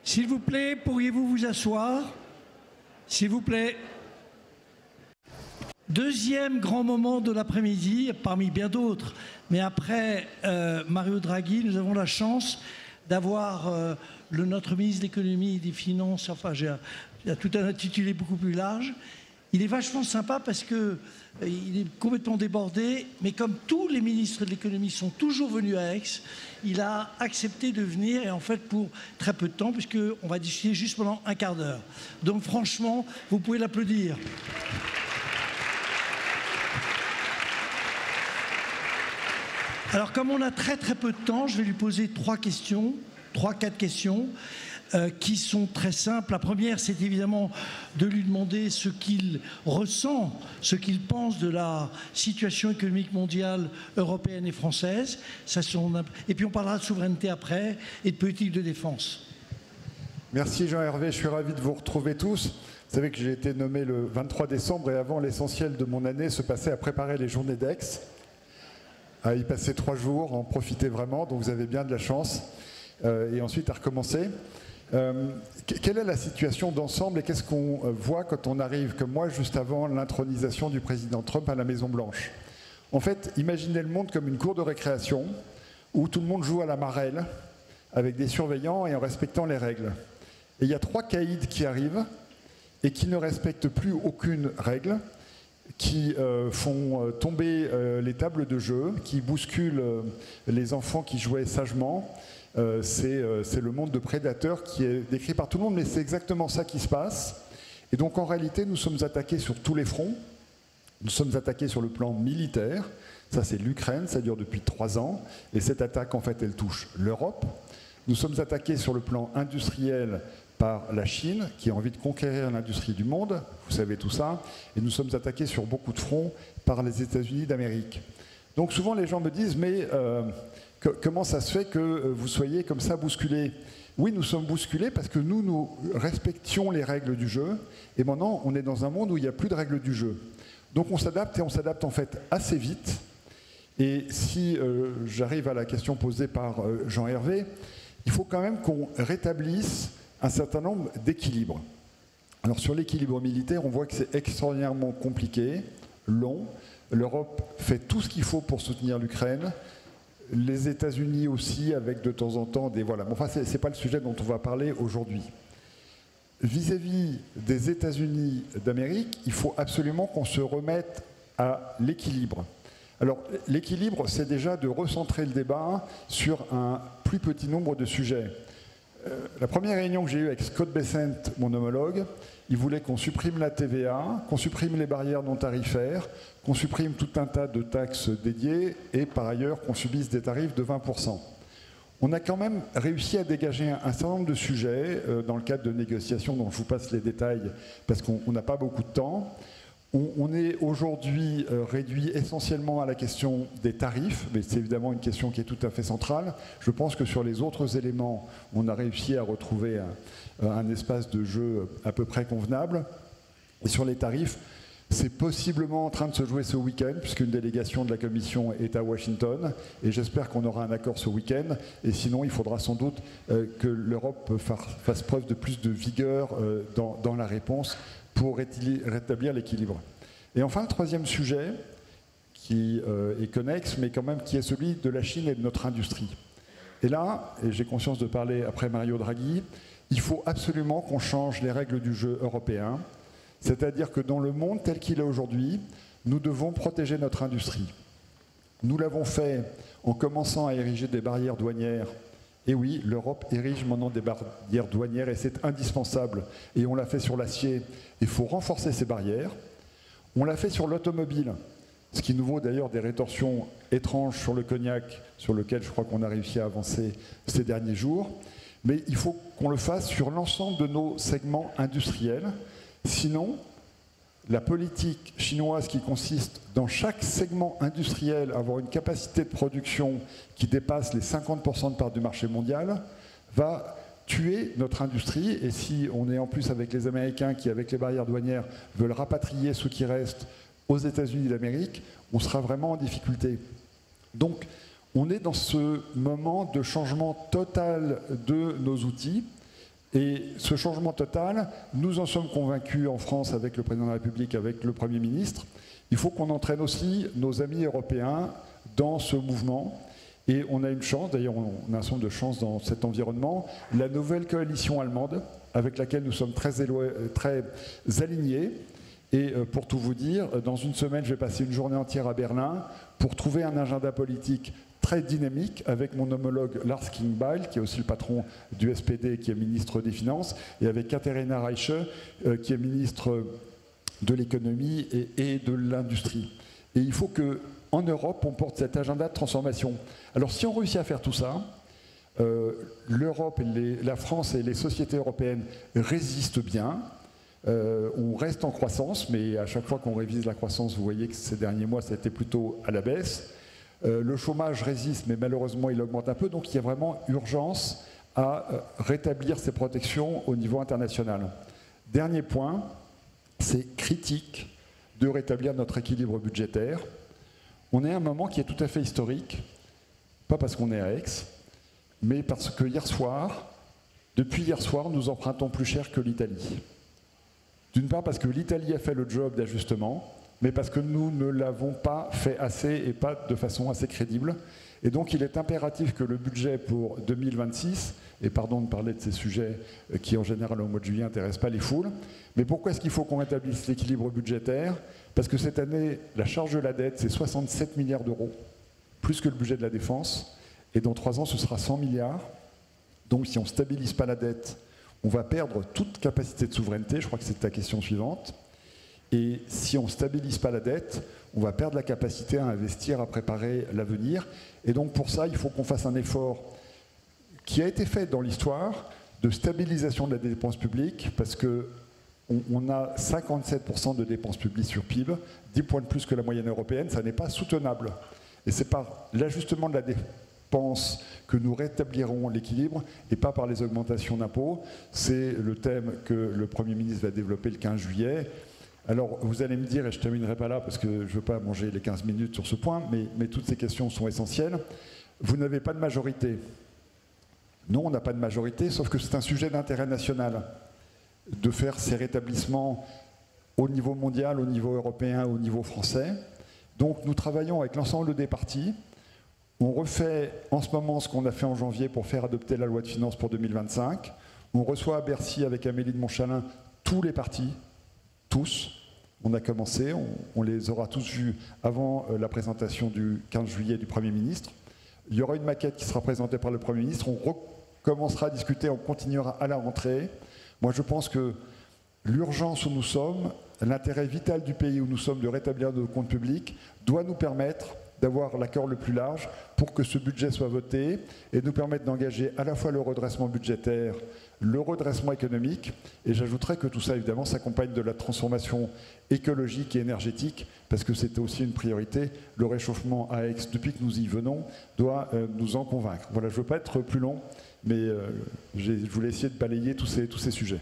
S'il vous plaît, pourriez-vous vous asseoir? S'il vous plaît. Deuxième grand moment de l'après-midi, parmi bien d'autres. Mais après Mario Draghi, nous avons la chance d'avoir notre ministre de l'économie et des finances, enfin j'ai tout un intitulé beaucoup plus large. Il est vachement sympa parce que il est complètement débordé, mais comme tous les ministres de l'économie sont toujours venus à Aix, il a accepté de venir, et en fait pour très peu de temps, puisqu'on va discuter juste pendant un quart d'heure. Donc franchement, vous pouvez l'applaudir. Alors comme on a très peu de temps, je vais lui poser trois, quatre questions qui sont très simples. La première, c'est évidemment de lui demander ce qu'il ressent, ce qu'il pense de la situation économique mondiale, européenne et française. Et puis on parlera de souveraineté après et de politique de défense. Merci Jean-Hervé, je suis ravi de vous retrouver tous. Vous savez que j'ai été nommé le 23 décembre et avant, l'essentiel de mon année se passait à préparer les journées d'Aix. À y passer 3 jours, en profiter vraiment, donc vous avez bien de la chance. Et ensuite à recommencer. Quelle est la situation d'ensemble et qu'est-ce qu'on voit quand on arrive, comme moi, juste avant l'intronisation du président Trump à la Maison-Blanche? En fait, imaginez le monde comme une cour de récréation où tout le monde joue à la marelle avec des surveillants et en respectant les règles. Et il y a 3 caïds qui arrivent et qui ne respectent plus aucune règle, qui font tomber les tables de jeu, qui bousculent les enfants qui jouaient sagement. C'est le monde de prédateurs qui est décrit par tout le monde, mais c'est exactement ça qui se passe. Et donc en réalité, nous sommes attaqués sur tous les fronts. Nous sommes attaqués sur le plan militaire. Ça, c'est l'Ukraine, ça dure depuis 3 ans. Et cette attaque, en fait, elle touche l'Europe. Nous sommes attaqués sur le plan industriel par la Chine, qui a envie de conquérir l'industrie du monde. Vous savez tout ça. Et nous sommes attaqués sur beaucoup de fronts par les États-Unis d'Amérique. Donc souvent, les gens me disent, mais comment ça se fait que vous soyez comme ça bousculés? Oui, nous sommes bousculés parce que nous respections les règles du jeu. Et maintenant, on est dans un monde où il n'y a plus de règles du jeu. Donc on s'adapte et on s'adapte en fait assez vite. Et si j'arrive à la question posée par Jean-Hervé, il faut quand même qu'on rétablisse un certain nombre d'équilibres. Alors sur l'équilibre militaire, on voit que c'est extraordinairement compliqué, long. L'Europe fait tout ce qu'il faut pour soutenir l'Ukraine. Les États-Unis aussi, avec de temps en temps des... Voilà. Bon, enfin, ce n'est pas le sujet dont on va parler aujourd'hui. Vis-à-vis des États-Unis d'Amérique, il faut absolument qu'on se remette à l'équilibre. Alors, l'équilibre, c'est déjà de recentrer le débat sur un plus petit nombre de sujets. La première réunion que j'ai eue avec Scott Bessent, mon homologue, il voulait qu'on supprime la TVA, qu'on supprime les barrières non tarifaires, qu'on supprime tout un tas de taxes dédiées et par ailleurs qu'on subisse des tarifs de 20%. On a quand même réussi à dégager un certain nombre de sujets dans le cadre de négociations dont je vous passe les détails parce qu'on n'a pas beaucoup de temps. On est aujourd'hui réduit essentiellement à la question des tarifs, mais c'est évidemment une question qui est tout à fait centrale. Je pense que sur les autres éléments, on a réussi à retrouver un espace de jeu à peu près convenable. Et sur les tarifs, c'est possiblement en train de se jouer ce week-end, puisqu'une délégation de la Commission est à Washington, et j'espère qu'on aura un accord ce week-end. Et sinon, il faudra sans doute que l'Europe fasse preuve de plus de vigueur dans la réponse pour rétablir l'équilibre. Et enfin, le troisième sujet, qui est connexe, mais quand même qui est celui de la Chine et de notre industrie. Et là, et j'ai conscience de parler après Mario Draghi, il faut absolument qu'on change les règles du jeu européen, c'est-à-dire que dans le monde tel qu'il est aujourd'hui, nous devons protéger notre industrie. Nous l'avons fait en commençant à ériger des barrières douanières. Et oui, l'Europe érige maintenant des barrières douanières et c'est indispensable. Et on l'a fait sur l'acier. Il faut renforcer ces barrières. On l'a fait sur l'automobile, ce qui nous vaut d'ailleurs des rétorsions étranges sur le cognac, sur lequel je crois qu'on a réussi à avancer ces derniers jours. Mais il faut qu'on le fasse sur l'ensemble de nos segments industriels. Sinon, la politique chinoise qui consiste dans chaque segment industriel à avoir une capacité de production qui dépasse les 50% de part du marché mondial va tuer notre industrie. Et si on est en plus avec les Américains qui, avec les barrières douanières, veulent rapatrier ce qui reste aux États-Unis d'Amérique, on sera vraiment en difficulté. Donc, on est dans ce moment de changement total de nos outils. Et ce changement total, nous en sommes convaincus en France avec le président de la République, avec le Premier ministre. Il faut qu'on entraîne aussi nos amis européens dans ce mouvement. Et on a une chance, d'ailleurs on a un certain nombre de chances dans cet environnement, la nouvelle coalition allemande avec laquelle nous sommes très alignés. Et pour tout vous dire, dans une semaine, je vais passer une journée entière à Berlin pour trouver un agenda politique très dynamique avec mon homologue Lars Klingbeil, qui est aussi le patron du SPD, qui est ministre des Finances, et avec Katharina Reiche, qui est ministre de l'économie et de l'industrie. Et il faut qu'en Europe, on porte cet agenda de transformation. Alors si on réussit à faire tout ça, l'Europe, la France et les sociétés européennes résistent bien. On reste en croissance, mais à chaque fois qu'on révise la croissance, vous voyez que ces derniers mois, ça a été plutôt à la baisse. Le chômage résiste, mais malheureusement, il augmente un peu. Donc il y a vraiment urgence à rétablir ces protections au niveau international. Dernier point, c'est critique de rétablir notre équilibre budgétaire. On est à un moment qui est tout à fait historique, pas parce qu'on est à Aix, mais parce que depuis hier soir, nous empruntons plus cher que l'Italie. D'une part parce que l'Italie a fait le job d'ajustement, mais parce que nous ne l'avons pas fait assez et pas de façon assez crédible. Et donc il est impératif que le budget pour 2026, et pardon de parler de ces sujets qui en général au mois de juillet n'intéressent pas les foules, mais pourquoi est-ce qu'il faut qu'on rétablisse l'équilibre budgétaire? Parce que cette année, la charge de la dette, c'est 67 milliards d'euros, plus que le budget de la défense, et dans 3 ans, ce sera 100 milliards. Donc si on ne stabilise pas la dette, on va perdre toute capacité de souveraineté, je crois que c'est ta question suivante. Et si on ne stabilise pas la dette, on va perdre la capacité à investir, à préparer l'avenir. Et donc pour ça, il faut qu'on fasse un effort qui a été fait dans l'histoire de stabilisation de la dépense publique, parce qu'on a 57% de dépenses publiques sur PIB, 10 points de plus que la moyenne européenne, ça n'est pas soutenable. Et c'est par l'ajustement de la dépense que nous rétablirons l'équilibre et pas par les augmentations d'impôts. C'est le thème que le Premier ministre va développer le 15 juillet. Alors, vous allez me dire, et je ne terminerai pas là parce que je ne veux pas manger les 15 minutes sur ce point, mais toutes ces questions sont essentielles. Vous n'avez pas de majorité. Non, on n'a pas de majorité, sauf que c'est un sujet d'intérêt national de faire ces rétablissements au niveau mondial, au niveau européen, au niveau français. Donc, nous travaillons avec l'ensemble des partis. On refait en ce moment ce qu'on a fait en janvier pour faire adopter la loi de finances pour 2025. On reçoit à Bercy avec Amélie de Montchalin tous les partis. Tous, on a commencé, on les aura tous vus avant la présentation du 15 juillet du Premier ministre. Il y aura une maquette qui sera présentée par le Premier ministre, on recommencera à discuter, on continuera à la rentrée. Moi je pense que l'urgence où nous sommes, l'intérêt vital du pays où nous sommes de rétablir nos comptes publics, doit nous permettre d'avoir l'accord le plus large pour que ce budget soit voté et nous permettre d'engager à la fois le redressement budgétaire, le redressement économique, et j'ajouterais que tout ça évidemment s'accompagne de la transformation écologique et énergétique, parce que c'était aussi une priorité. Le réchauffement à Aix, depuis que nous y venons, doit nous en convaincre. Voilà, je ne veux pas être plus long, mais je voulais essayer de balayer tous ces sujets.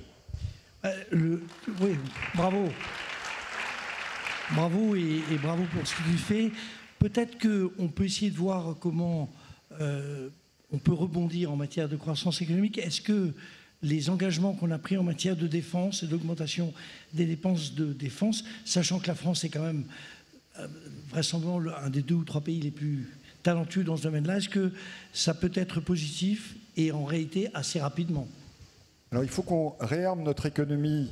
Oui, bravo. Bravo et bravo pour ce que tu fais. Peut-être qu'on peut essayer de voir comment on peut rebondir en matière de croissance économique. Est-ce que les engagements qu'on a pris en matière de défense et d'augmentation des dépenses de défense, sachant que la France est quand même vraisemblablement un des 2 ou 3 pays les plus talentueux dans ce domaine-là, est-ce que ça peut être positif et en réalité assez rapidement? Alors il faut qu'on réarme notre économie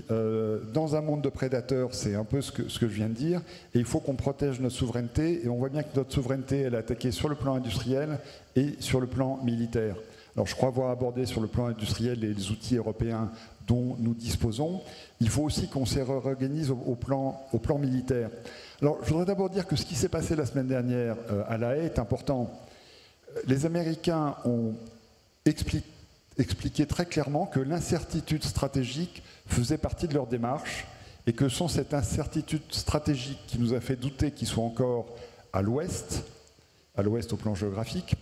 dans un monde de prédateurs, c'est un peu ce que je viens de dire, et il faut qu'on protège notre souveraineté, et on voit bien que notre souveraineté, elle est attaquée sur le plan industriel et sur le plan militaire. Alors je crois avoir abordé sur le plan industriel les outils européens dont nous disposons. Il faut aussi qu'on se réorganise au plan militaire. Alors je voudrais d'abord dire que ce qui s'est passé la semaine dernière à La Haye est important. Les Américains ont expliqué très clairement que l'incertitude stratégique faisait partie de leur démarche et que sans cette incertitude stratégique qui nous a fait douter qu'ils soient encore à l'ouest au plan géographique,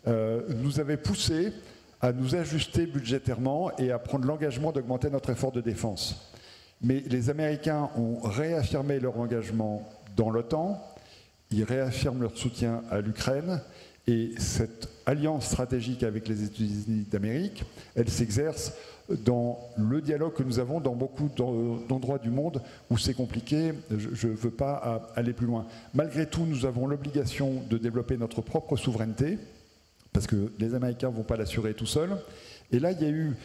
nous avait poussé à nous ajuster budgétairement et à prendre l'engagement d'augmenter notre effort de défense. Mais les Américains ont réaffirmé leur engagement dans l'OTAN, ils réaffirment leur soutien à l'Ukraine Et cette alliance stratégique avec les États-Unis d'Amérique, elle s'exerce dans le dialogue que nous avons dans beaucoup d'endroits du monde où c'est compliqué, je ne veux pas aller plus loin. Malgré tout, nous avons l'obligation de développer notre propre souveraineté, parce que les Américains ne vont pas l'assurer tout seuls. Et là, il y a eu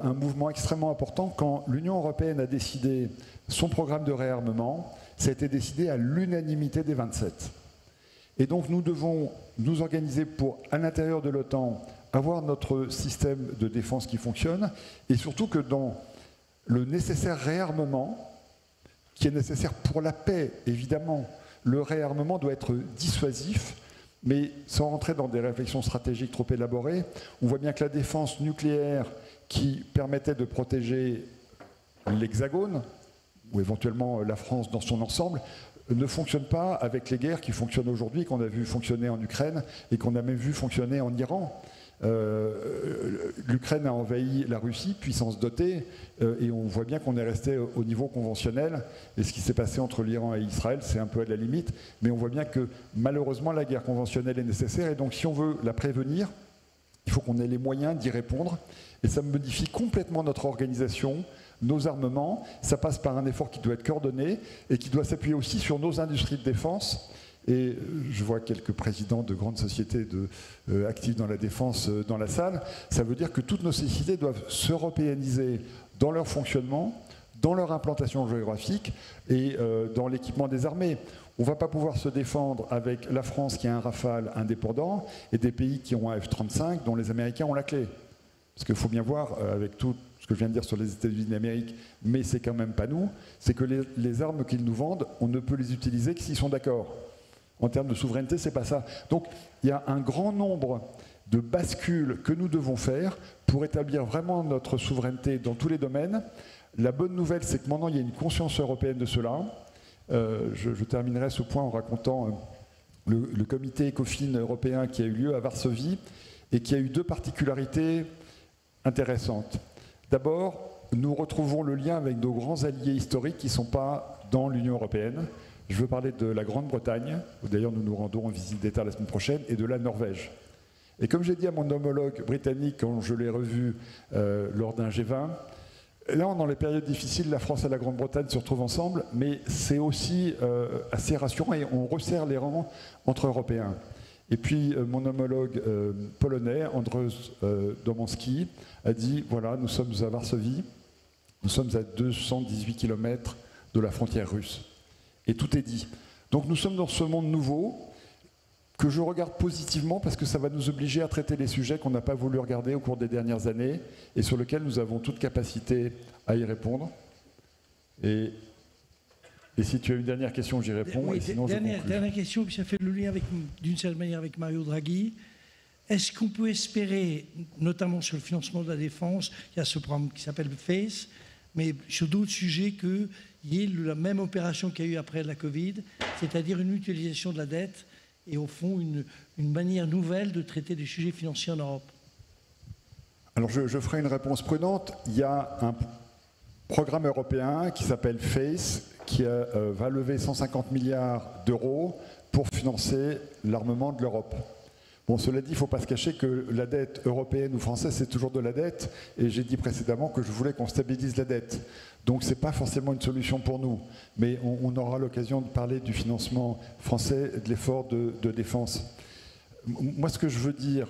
un mouvement extrêmement important quand l'Union européenne a décidé son programme de réarmement. Ça a été décidé à l'unanimité des 27. Et donc nous devons nous organiser pour, à l'intérieur de l'OTAN, avoir notre système de défense qui fonctionne, et surtout que dans le nécessaire réarmement, qui est nécessaire pour la paix, évidemment, le réarmement doit être dissuasif, mais sans rentrer dans des réflexions stratégiques trop élaborées, on voit bien que la défense nucléaire qui permettait de protéger l'Hexagone, ou éventuellement la France dans son ensemble, ne fonctionne pas avec les guerres qui fonctionnent aujourd'hui, qu'on a vu fonctionner en Ukraine et qu'on a même vu fonctionner en Iran. L'Ukraine a envahi la Russie, puissance dotée, et on voit bien qu'on est resté au niveau conventionnel. Et ce qui s'est passé entre l'Iran et Israël, c'est un peu à la limite, mais on voit bien que malheureusement la guerre conventionnelle est nécessaire, et donc si on veut la prévenir, il faut qu'on ait les moyens d'y répondre, et ça modifie complètement notre organisation, nos armements. Ça passe par un effort qui doit être coordonné et qui doit s'appuyer aussi sur nos industries de défense. Et je vois quelques présidents de grandes sociétés actifs dans la défense dans la salle. Ça veut dire que toutes nos sociétés doivent s'européaniser dans leur fonctionnement, dans leur implantation géographique et dans l'équipement des armées. On ne va pas pouvoir se défendre avec la France qui a un Rafale indépendant et des pays qui ont un F-35 dont les Américains ont la clé. Parce qu'il faut bien voir, avec tout ce que je viens de dire sur les États-Unis d'Amérique, mais c'est quand même pas nous, c'est que les armes qu'ils nous vendent, on ne peut les utiliser que s'ils sont d'accord. En termes de souveraineté, c'est pas ça. Donc, il y a un grand nombre de bascules que nous devons faire pour établir vraiment notre souveraineté dans tous les domaines. La bonne nouvelle, c'est que maintenant, il y a une conscience européenne de cela. Je terminerai ce point en racontant le comité ECOFIN européen qui a eu lieu à Varsovie et qui a eu deux particularités intéressantes. D'abord, nous retrouvons le lien avec nos grands alliés historiques qui ne sont pas dans l'Union européenne. Je veux parler de la Grande-Bretagne, où d'ailleurs nous nous rendons en visite d'État la semaine prochaine, et de la Norvège. Et comme j'ai dit à mon homologue britannique quand je l'ai revu lors d'un G20, là, dans les périodes difficiles, la France et la Grande-Bretagne se retrouvent ensemble, mais c'est aussi assez rassurant et on resserre les rangs entre Européens. Et puis mon homologue polonais, Andrzej Domanski, a dit, voilà, nous sommes à Varsovie, nous sommes à 218 km de la frontière russe. Et tout est dit. Donc nous sommes dans ce monde nouveau que je regarde positivement parce que ça va nous obliger à traiter les sujets qu'on n'a pas voulu regarder au cours des dernières années et sur lesquels nous avons toute capacité à y répondre. Et si tu as une dernière question, j'y réponds. Oui, et sinon, dernière question, puis ça fait le lien d'une certaine manière avec Mario Draghi. Est-ce qu'on peut espérer, notamment sur le financement de la défense, il y a ce programme qui s'appelle FACE, mais sur d'autres sujets, qu'il y ait la même opération qu'il y a eu après la Covid, c'est-à-dire une mutualisation de la dette et au fond une manière nouvelle de traiter des sujets financiers en Europe? Alors je ferai une réponse prudente. Il y a un programme européen qui s'appelle FACE qui va lever 150 milliards d'euros pour financer l'armement de l'Europe. Bon, cela dit, il ne faut pas se cacher que la dette européenne ou française, c'est toujours de la dette. Et j'ai dit précédemment que je voulais qu'on stabilise la dette. Donc, ce n'est pas forcément une solution pour nous. Mais on aura l'occasion de parler du financement français et de l'effort de défense. Moi, ce que je veux dire,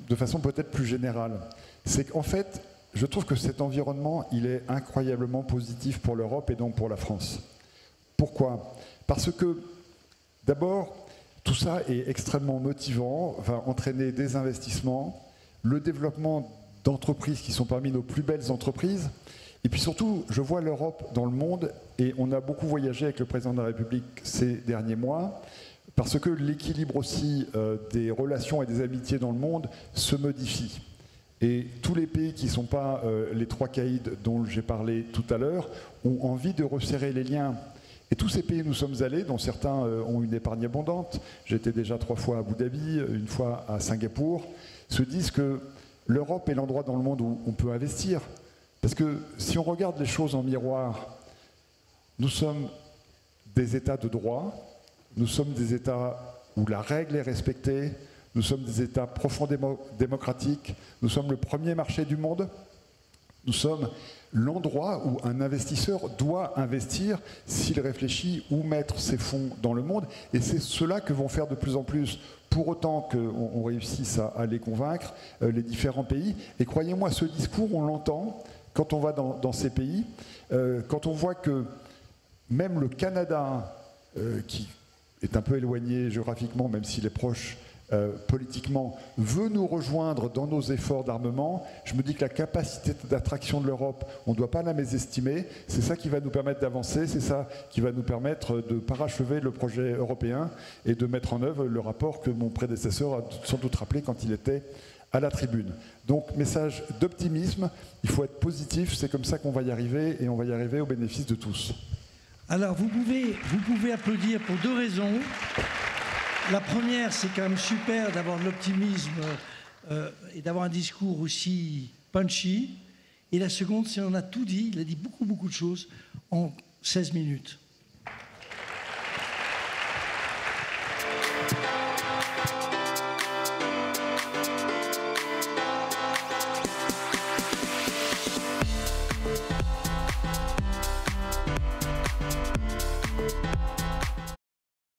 de façon peut-être plus générale, c'est qu'en fait, je trouve que cet environnement, il est incroyablement positif pour l'Europe et donc pour la France. Pourquoi? Parce que, d'abord, tout ça est extrêmement motivant, va entraîner des investissements, le développement d'entreprises qui sont parmi nos plus belles entreprises. Et puis surtout, je vois l'Europe dans le monde, et on a beaucoup voyagé avec le président de la République ces derniers mois, parce que l'équilibre aussi des relations et des amitiés dans le monde se modifie. Et tous les pays qui ne sont pas les trois caïds dont j'ai parlé tout à l'heure ont envie de resserrer les liens. Et tous ces pays où nous sommes allés, dont certains ont une épargne abondante, j'étais déjà 3 fois à Abu Dhabi, une fois à Singapour, se disent que l'Europe est l'endroit dans le monde où on peut investir. Parce que si on regarde les choses en miroir, nous sommes des États de droit, nous sommes des États où la règle est respectée, nous sommes des États profondément démocratiques, nous sommes le premier marché du monde, nous sommes l'endroit où un investisseur doit investir s'il réfléchit où mettre ses fonds dans le monde, et c'est cela que vont faire de plus en plus, pour autant qu'on réussisse à les convaincre, les différents pays. Et croyez-moi, ce discours, on l'entend quand on va dans ces pays, quand on voit que même le Canada, qui est un peu éloigné géographiquement, même s'il est proche politiquement, veut nous rejoindre dans nos efforts d'armement, je me dis que la capacité d'attraction de l'Europe, on ne doit pas la mésestimer. C'est ça qui va nous permettre d'avancer, c'est ça qui va nous permettre de parachever le projet européen et de mettre en œuvre le rapport que mon prédécesseur a sans doute rappelé quand il était à la tribune. Donc, message d'optimisme, il faut être positif, c'est comme ça qu'on va y arriver, et on va y arriver au bénéfice de tous. Alors, vous pouvez applaudir pour deux raisons. La première, c'est quand même super d'avoir de l'optimisme et d'avoir un discours aussi punchy. Et la seconde, c'est qu'on a tout dit, il a dit beaucoup de choses en 16 minutes.